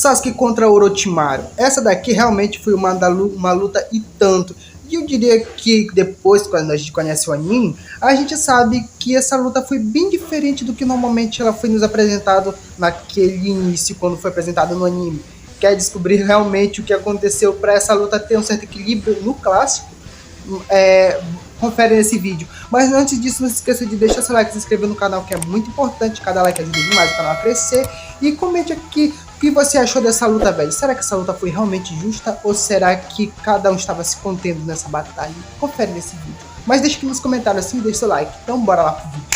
Sasuke contra Orochimaru. Essa daqui realmente foi uma luta e tanto. E eu diria que depois, quando a gente conhece o anime, a gente sabe que essa luta foi bem diferente do que normalmente ela foi nos apresentado naquele início, quando foi apresentado no anime. Quer descobrir realmente o que aconteceu para essa luta ter um certo equilíbrio no clássico? Confere nesse vídeo. Mas antes disso, não se esqueça de deixar seu like, se inscrever no canal, que é muito importante. Cada like ajuda demais o canal a crescer. E comente aqui o que você achou dessa luta, velho. Será que essa luta foi realmente justa? Ou será que cada um estava se contendo nessa batalha? Confere nesse vídeo. Mas deixa aqui nos comentários assim e deixa seu like. Então bora lá pro vídeo.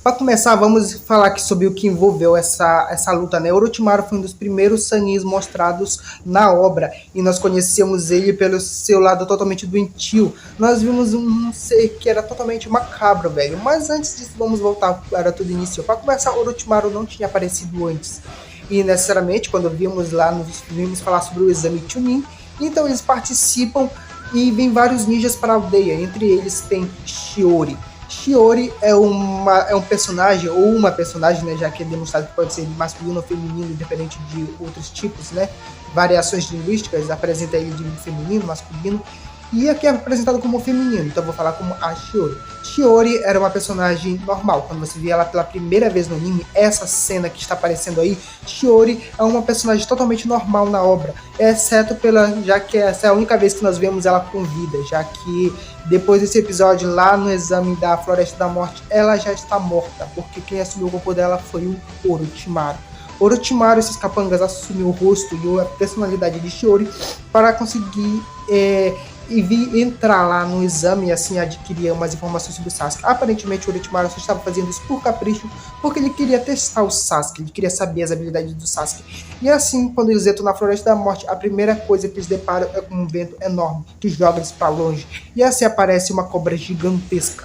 Para começar, vamos falar aqui sobre o que envolveu essa luta, né? Orochimaru foi um dos primeiros Sanins mostrados na obra, e nós conhecemos ele pelo seu lado totalmente doentio. Nós vimos um ser que era totalmente macabro, velho. Mas antes disso, vamos voltar para tudo início. Para começar, Orochimaru não tinha aparecido antes. E necessariamente, quando vimos lá, nós vimos falar sobre o exame Chunin, então eles participam e vem vários ninjas para a aldeia. Entre eles tem Shiori. Shiori é um personagem, ou uma personagem, né, já que é demonstrado que pode ser masculino ou feminino, independente de outros tipos, né, variações linguísticas, apresenta ele de feminino, masculino, e aqui é apresentado como feminino, então eu vou falar como a Shiori. Shiori era uma personagem normal, quando você vê ela pela primeira vez no anime, essa cena que está aparecendo aí, Shiori é uma personagem totalmente normal na obra, exceto já que essa é a única vez que nós vemos ela com vida, já que depois desse episódio lá no exame da Floresta da Morte, ela já está morta, porque quem assumiu o corpo dela foi o Orochimaru. Orochimaru, esses capangas, assumiu o rosto e a personalidade de Shiori para conseguir entrar lá no exame e assim adquirir umas informações sobre o Sasuke. Aparentemente o Orochimaru só estava fazendo isso por capricho, porque ele queria testar o Sasuke, ele queria saber as habilidades do Sasuke. E assim, quando eles entram na Floresta da Morte, a primeira coisa que eles deparam é com um vento enorme, que joga eles para longe. E assim aparece uma cobra gigantesca.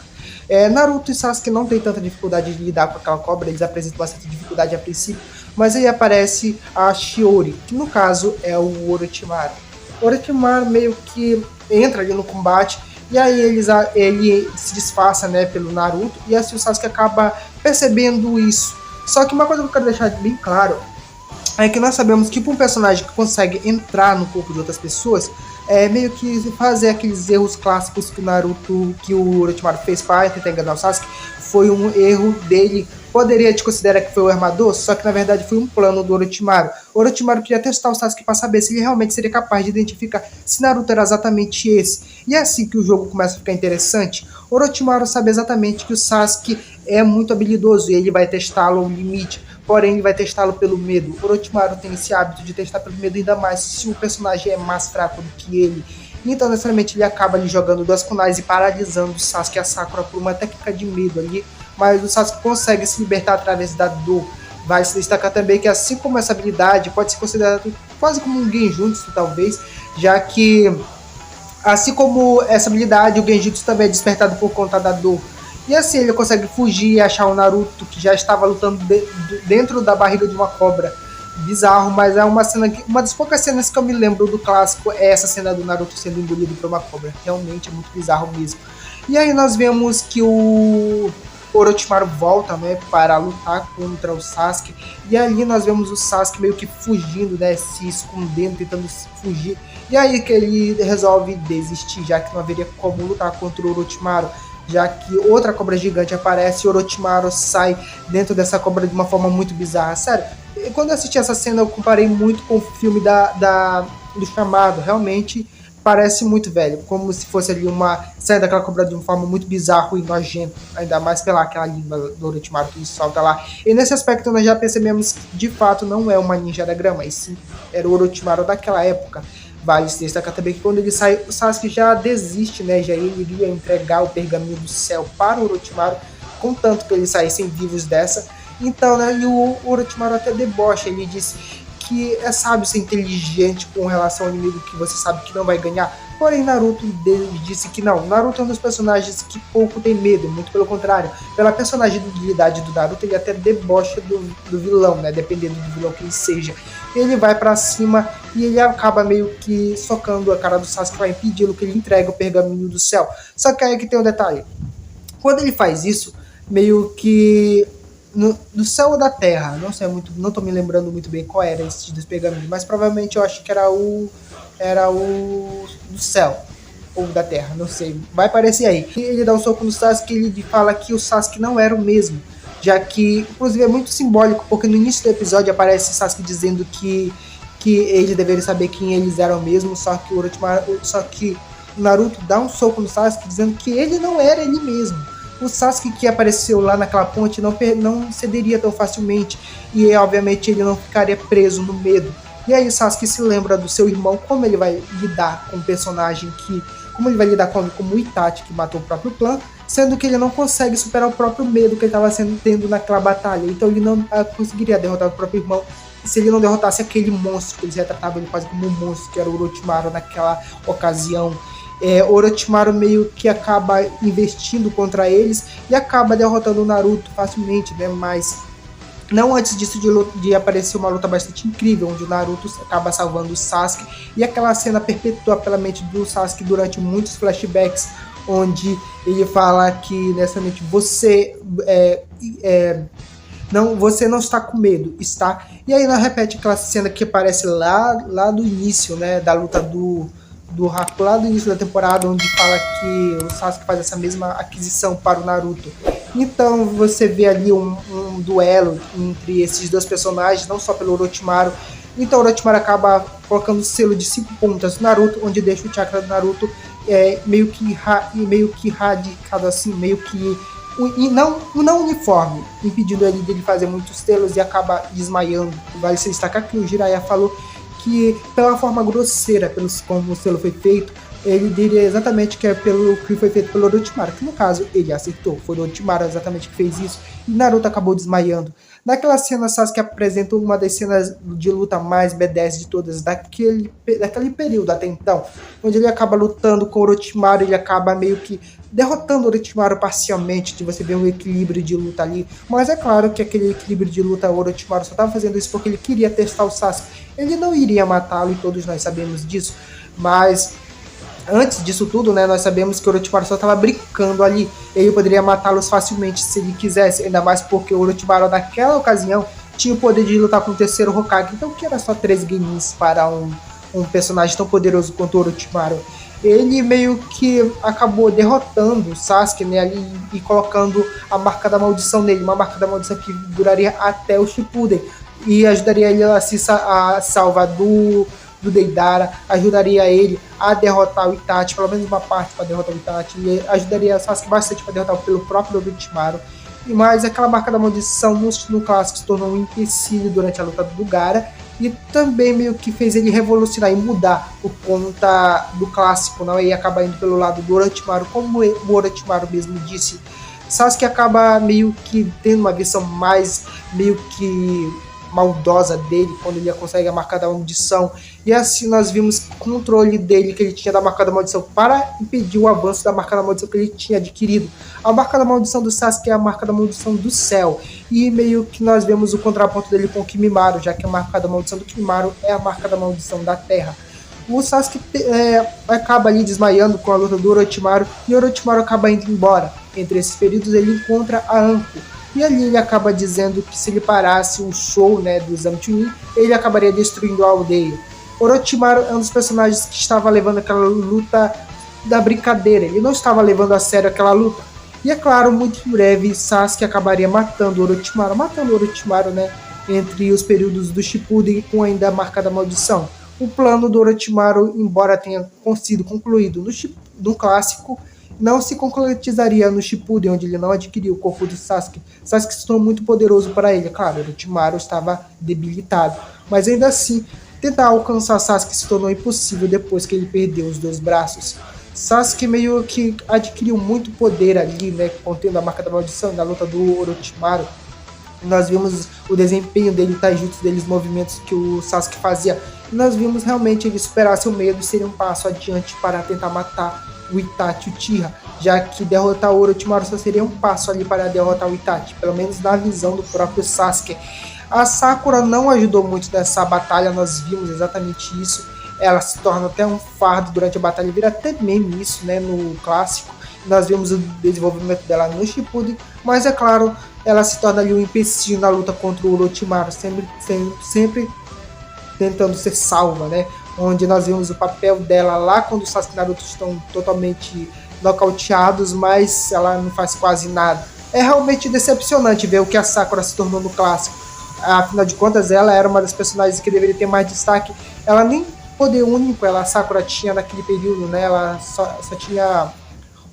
Naruto e Sasuke não tem tanta dificuldade de lidar com aquela cobra, eles apresentam bastante dificuldade a princípio, mas aí aparece a Shiori, que no caso é o Orochimaru. O Orochimaru meio que entra ali no combate, e aí ele se disfarça, né, pelo Naruto, e assim o Sasuke acaba percebendo isso. Só que uma coisa que eu quero deixar bem claro é que nós sabemos que para um personagem que consegue entrar no corpo de outras pessoas, meio que fazer aqueles erros clássicos que o Orochimaru fez para tentar enganar o Sasuke, foi um erro dele. Poderia te considerar que foi o armador, só que na verdade foi um plano do Orochimaru. O Orochimaru queria testar o Sasuke para saber se ele realmente seria capaz de identificar se Naruto era exatamente esse. E é assim que o jogo começa a ficar interessante. O Orochimaru sabe exatamente que o Sasuke é muito habilidoso e ele vai testá-lo ao limite. Porém, ele vai testá-lo pelo medo. O Orochimaru tem esse hábito de testar pelo medo, ainda mais se o personagem é mais fraco do que ele. Então, necessariamente, ele acaba ali jogando duas kunais e paralisando o Sasuke e a Sakura por uma técnica de medo ali. Mas o Sasuke consegue se libertar através da dor. Vai se destacar também que, assim como essa habilidade, pode ser considerada quase como um Genjutsu, talvez, já que, assim como essa habilidade, o Genjutsu também é despertado por conta da dor. E assim ele consegue fugir e achar o Naruto, que já estava lutando dentro da barriga de uma cobra. Bizarro, mas é uma cena uma das poucas cenas que eu me lembro do clássico é essa cena do Naruto sendo engolido por uma cobra. Realmente é muito bizarro mesmo. E aí nós vemos que o Orochimaru volta, né, para lutar contra o Sasuke. E ali nós vemos o Sasuke meio que fugindo, né, se escondendo, tentando fugir. E aí que ele resolve desistir, já que não haveria como lutar contra o Orochimaru, já que outra cobra gigante aparece e o Orochimaru sai dentro dessa cobra de uma forma muito bizarra. Sério, quando eu assisti essa cena eu comparei muito com o filme do Chamado. Realmente parece muito, velho, como se fosse ali uma saída daquela cobra de uma forma muito bizarra e nojenta, ainda mais pela aquela língua do Orochimaru que ele solta lá. E nesse aspecto nós já percebemos que de fato não é uma ninja da grama, e sim era o Orochimaru daquela época. Vale se destacar também que quando ele sai, o Sasuke já desiste, né? Já ele iria entregar o pergaminho do céu para o Orochimaru, contanto que eles saíssem vivos dessa. Então, né? E o Orochimaru até debocha, ele diz que é sábio ser inteligente com relação ao inimigo que você sabe que não vai ganhar, Porém, Naruto disse que não. Naruto é um dos personagens que pouco tem medo, muito pelo contrário. Pela personalidade do Naruto, ele até debocha do vilão, né? Dependendo do vilão que ele seja. Ele vai pra cima e ele acaba meio que socando a cara do Sasuke para impedi-lo que ele entregue o pergaminho do céu. Só que aí que tem um detalhe. Quando ele faz isso, meio que do céu ou da terra, não sei muito, não tô me lembrando muito bem qual era esse dos pergaminhos, mas provavelmente eu acho que era o do céu ou da terra, não sei, vai aparecer aí. E ele dá um soco no Sasuke e ele fala que o Sasuke não era o mesmo, já que, inclusive, é muito simbólico, porque no início do episódio aparece o Sasuke dizendo que ele deveria saber quem eles eram mesmo, só que o Naruto dá um soco no Sasuke dizendo que ele não era ele mesmo. O Sasuke que apareceu lá naquela ponte não cederia tão facilmente e obviamente ele não ficaria preso no medo. E aí o Sasuke se lembra do seu irmão, como ele vai lidar com um personagem como ele vai lidar como o Itachi, que matou o próprio clã, sendo que ele não consegue superar o próprio medo que ele estava tendo naquela batalha. Então ele não conseguiria derrotar o próprio irmão se ele não derrotasse aquele monstro, que eles retratavam ele quase como um monstro, que era o Orochimaru naquela ocasião. Orochimaru meio que acaba investindo contra eles e acaba derrotando o Naruto facilmente, né? Mas não antes disso de aparecer uma luta bastante incrível, onde o Naruto acaba salvando o Sasuke, e aquela cena perpetua pela mente do Sasuke durante muitos flashbacks, onde ele fala que nessa mente você você não está com medo, está? E aí ela repete aquela cena que aparece lá do início, né, da luta do Haku, lá do início da temporada, onde fala que o Sasuke faz essa mesma aquisição para o Naruto. Então você vê ali um duelo entre esses dois personagens, não só pelo Orochimaru. Então o Orochimaru acaba colocando o selo de 5 pontas no Naruto, onde deixa o chakra do Naruto meio que radicado assim, meio que não uniforme, impedindo ele dele fazer muitos selos e acaba desmaiando. Vale se destacar que o Jiraiya falou que pela forma grosseira, como o selo foi feito, ele diria exatamente que é pelo que foi feito pelo Orochimaru, que no caso ele acertou, foi o Orochimaru exatamente que fez isso, e Naruto acabou desmaiando. Naquela cena, Sasuke apresenta uma das cenas de luta mais B10 de todas, daquele período até então, onde ele acaba lutando com o Orochimaru, ele acaba meio que derrotando o Orochimaru parcialmente, de você ver um equilíbrio de luta ali, mas é claro que aquele equilíbrio de luta, o Orochimaru só estava fazendo isso porque ele queria testar o Sasuke, ele não iria matá-lo e todos nós sabemos disso, mas antes disso tudo, né, nós sabemos que o Orochimaru só estava brincando ali. Ele poderia matá-los facilmente se ele quisesse, ainda mais porque o Orochimaru naquela ocasião tinha o poder de lutar com o terceiro Hokage, então que era só 3 Genins para um personagem tão poderoso quanto o Orochimaru. Ele meio que acabou derrotando o Sasuke, né, ali, e colocando a marca da maldição nele, uma marca da maldição que duraria até o Shippuden, e ajudaria ele a salvar do Deidara, ajudaria ele a derrotar o Itachi, pelo menos uma parte para derrotar o Itachi, e ajudaria o Sasuke bastante para derrotar pelo próprio Orochimaru. Mas aquela marca da maldição no clássico se tornou um empecilho durante a luta do Gaara, e também meio que fez ele revolucionar e mudar por conta do clássico, não? E acabar indo pelo lado do Orochimaru, como o Orochimaru mesmo disse. Sasuke acaba meio que tendo uma visão mais meio que maldosa dele, quando ele consegue a marca da maldição, e assim nós vimos o controle dele que ele tinha da marca da maldição para impedir o avanço da marca da maldição que ele tinha adquirido. A marca da maldição do Sasuke é a marca da maldição do céu, e meio que nós vemos o contraponto dele com o Kimimaro, já que a marca da maldição do Kimimaro é a marca da maldição da terra. O Sasuke acaba ali desmaiando com a luta do Orochimaru, e o Orochimaru acaba indo embora. Entre esses períodos ele encontra a Anko, e ali ele acaba dizendo que se ele parasse o show, né, do exame Chunin, ele acabaria destruindo a aldeia. Orochimaru é um dos personagens que estava levando aquela luta da brincadeira, ele não estava levando a sério aquela luta. E é claro, muito em breve, Sasuke acabaria matando o Orochimaru, né, entre os períodos do Shippuden com ainda a marca da maldição. O plano do Orochimaru, embora tenha sido concluído no clássico, não se concretizaria no Shippuden, onde ele não adquiriu o corpo do Sasuke. Sasuke se tornou muito poderoso para ele. Claro, Orochimaru estava debilitado, mas ainda assim, tentar alcançar Sasuke se tornou impossível depois que ele perdeu os 2 braços. Sasuke meio que adquiriu muito poder ali, né, contendo a marca da maldição na luta do Orochimaru. Nós vimos o desempenho dele, taijutsu deles, os movimentos que o Sasuke fazia. E nós vimos realmente ele superar seu medo e ser um passo adiante para tentar matar o Itachi Uchiha, já que derrotar o Orochimaru só seria um passo ali para derrotar o Itachi, pelo menos na visão do próprio Sasuke. A Sakura não ajudou muito nessa batalha, nós vimos exatamente isso. Ela se torna até um fardo durante a batalha, vira até meme isso, né, no clássico. Nós vimos o desenvolvimento dela no Shippuden, mas é claro, ela se torna ali um empecilho na luta contra o Orochimaru, sempre tentando ser salva, né? Onde nós vimos o papel dela lá quando o Sasuke e Naruto estão totalmente nocauteados, mas ela não faz quase nada. É realmente decepcionante ver o que a Sakura se tornou no clássico. Afinal de contas, ela era uma das personagens que deveria ter mais destaque. Ela nem poder único a Sakura tinha naquele período, né? Ela só tinha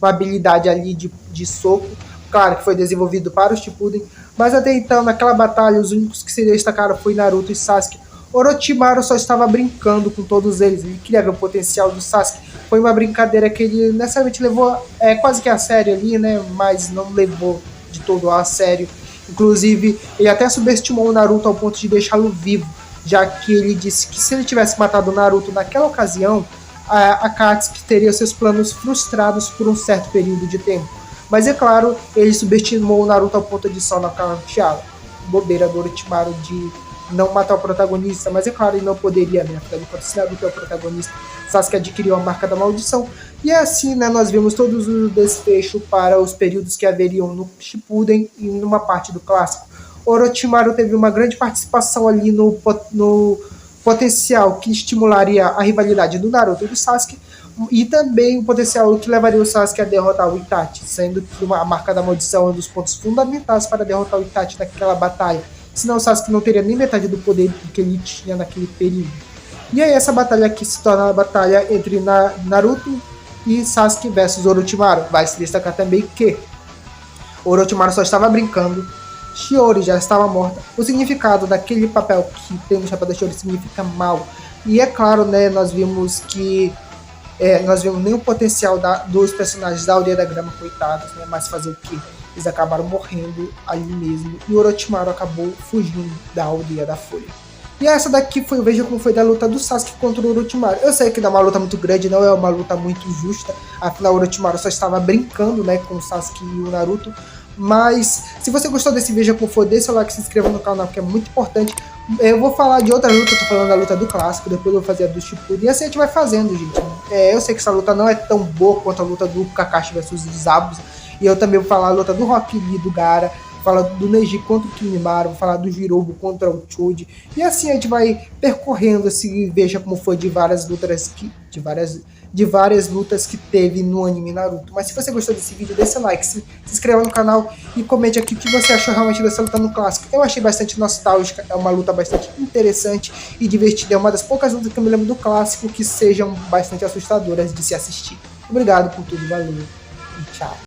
uma habilidade ali de soco, claro que foi desenvolvido para o Shippuden, mas até então, naquela batalha, os únicos que se destacaram foi Naruto e Sasuke. Orochimaru só estava brincando com todos eles, ele queria ver o potencial do Sasuke. Foi uma brincadeira que ele necessariamente levou quase que a sério ali, né? Mas não levou de todo a sério. Inclusive, ele até subestimou o Naruto ao ponto de deixá-lo vivo, já que ele disse que se ele tivesse matado o Naruto naquela ocasião, a Akatsuki teria seus planos frustrados por um certo período de tempo. Mas é claro, ele subestimou o Naruto ao ponto de só nocauteá-lo. Bobeira do Orochimaru de não matar o protagonista, mas é claro, ele não poderia, né? Afinal de contas, se Naruto é o protagonista, Sasuke adquiriu a marca da maldição. E assim, né, nós vimos todos os desfechos para os períodos que haveriam no Shippuden e numa parte do clássico. Orochimaru teve uma grande participação ali no potencial que estimularia a rivalidade do Naruto e do Sasuke, e também o potencial que levaria o Sasuke a derrotar o Itachi, sendo que a marca da maldição é um dos pontos fundamentais para derrotar o Itachi naquela batalha. Senão o Sasuke não teria nem metade do poder que ele tinha naquele período. E aí essa batalha aqui se torna a batalha entre Naruto e Sasuke versus Orochimaru. Vai se destacar também que Orochimaru só estava brincando, Shiori já estava morta. O significado daquele papel que tem no chapéu da Shiori significa mal. E é claro, né, nós vimos nem o potencial dos personagens da Aldeia da Grama, coitados, né, mas fazer o quê? Eles acabaram morrendo ali mesmo. E o Orochimaru acabou fugindo da Aldeia da Folha. E essa daqui foi, veja como foi da luta do Sasuke contra o Orochimaru. Eu sei que não é uma luta muito grande, não é uma luta muito justa. Afinal, o Orochimaru só estava brincando, né, com o Sasuke e o Naruto. Mas, se você gostou desse vídeo, como for, deixa o like, se inscreva no canal, que é muito importante. Eu vou falar de outra luta, eu tô falando da luta do clássico, depois eu vou fazer a do Shippuden. E assim a gente vai fazendo, gente. Eu sei que essa luta não é tão boa quanto a luta do Kakashi versus os Zabuza. E eu também vou falar a luta do Rock Lee, do Gaara, vou falar do Neji contra o Kimimaro, vou falar do Jirobo contra o Choji. E assim a gente vai percorrendo, assim, veja como foi de várias lutas que teve no anime Naruto. Mas se você gostou desse vídeo, deixa o like, se inscreva no canal e comente aqui o que você achou realmente dessa luta no clássico. Eu achei bastante nostálgica, é uma luta bastante interessante e divertida. É uma das poucas lutas que eu me lembro do clássico que sejam bastante assustadoras de se assistir. Obrigado por tudo, valeu e tchau.